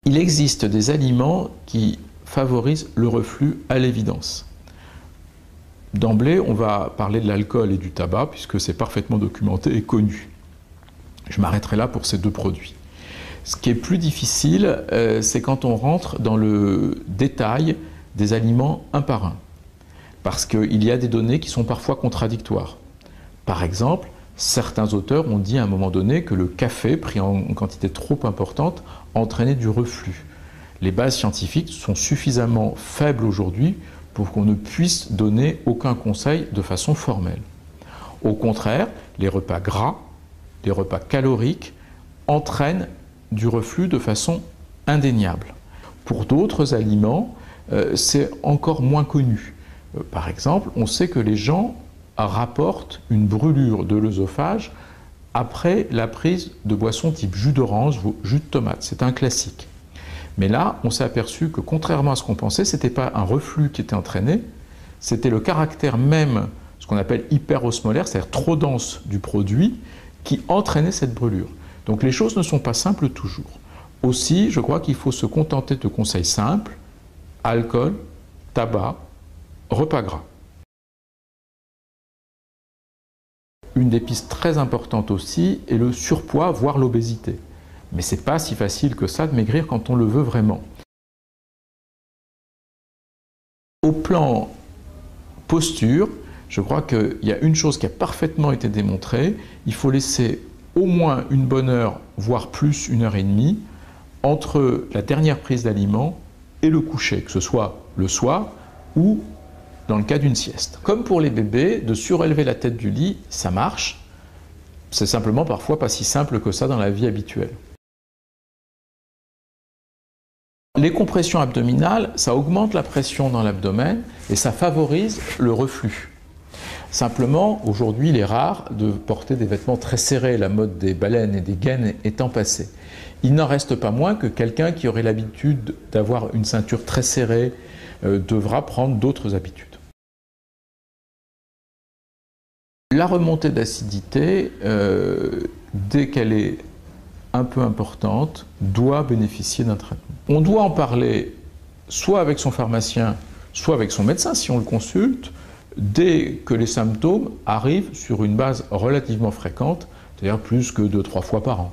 Il existe des aliments qui favorisent le reflux à l'évidence. D'emblée, on va parler de l'alcool et du tabac, puisque c'est parfaitement documenté et connu. Je m'arrêterai là pour ces deux produits. Ce qui est plus difficile, c'est quand on rentre dans le détail des aliments un par un. Parce qu'il y a des données qui sont parfois contradictoires. Par exemple, certains auteurs ont dit à un moment donné que le café, pris en quantité trop importante, entraînait du reflux. Les bases scientifiques sont suffisamment faibles aujourd'hui pour qu'on ne puisse donner aucun conseil de façon formelle. Au contraire, les repas gras, les repas caloriques entraînent du reflux de façon indéniable. Pour d'autres aliments, c'est encore moins connu. Par exemple, on sait que les gens rapportent une brûlure de l'œsophage après la prise de boissons type jus d'orange ou jus de tomate. C'est un classique. Mais là, on s'est aperçu que contrairement à ce qu'on pensait, ce n'était pas un reflux qui était entraîné, c'était le caractère même, ce qu'on appelle hyperosmolaire, c'est-à-dire trop dense du produit, qui entraînait cette brûlure. Donc les choses ne sont pas simples toujours. Aussi, je crois qu'il faut se contenter de conseils simples: alcool, tabac, repas gras. Une des pistes très importantes aussi est le surpoids, voire l'obésité. Mais ce n'est pas si facile que ça de maigrir quand on le veut vraiment. Au plan posture, je crois qu'il y a une chose qui a parfaitement été démontrée: il faut laisser au moins une bonne heure, voire plus, 1h30, entre la dernière prise d'aliment et le coucher, que ce soit le soir ou dans le cas d'une sieste. Comme pour les bébés, de surélever la tête du lit, ça marche. C'est simplement parfois pas si simple que ça dans la vie habituelle. Les compressions abdominales, ça augmente la pression dans l'abdomen et ça favorise le reflux. Simplement, aujourd'hui, il est rare de porter des vêtements très serrés, la mode des baleines et des gaines étant passée. Il n'en reste pas moins que quelqu'un qui aurait l'habitude d'avoir une ceinture très serrée devra prendre d'autres habitudes. La remontée d'acidité, dès qu'elle est un peu importante, doit bénéficier d'un traitement. On doit en parler soit avec son pharmacien, soit avec son médecin si on le consulte, dès que les symptômes arrivent sur une base relativement fréquente, c'est-à-dire plus que 2-3 fois par an.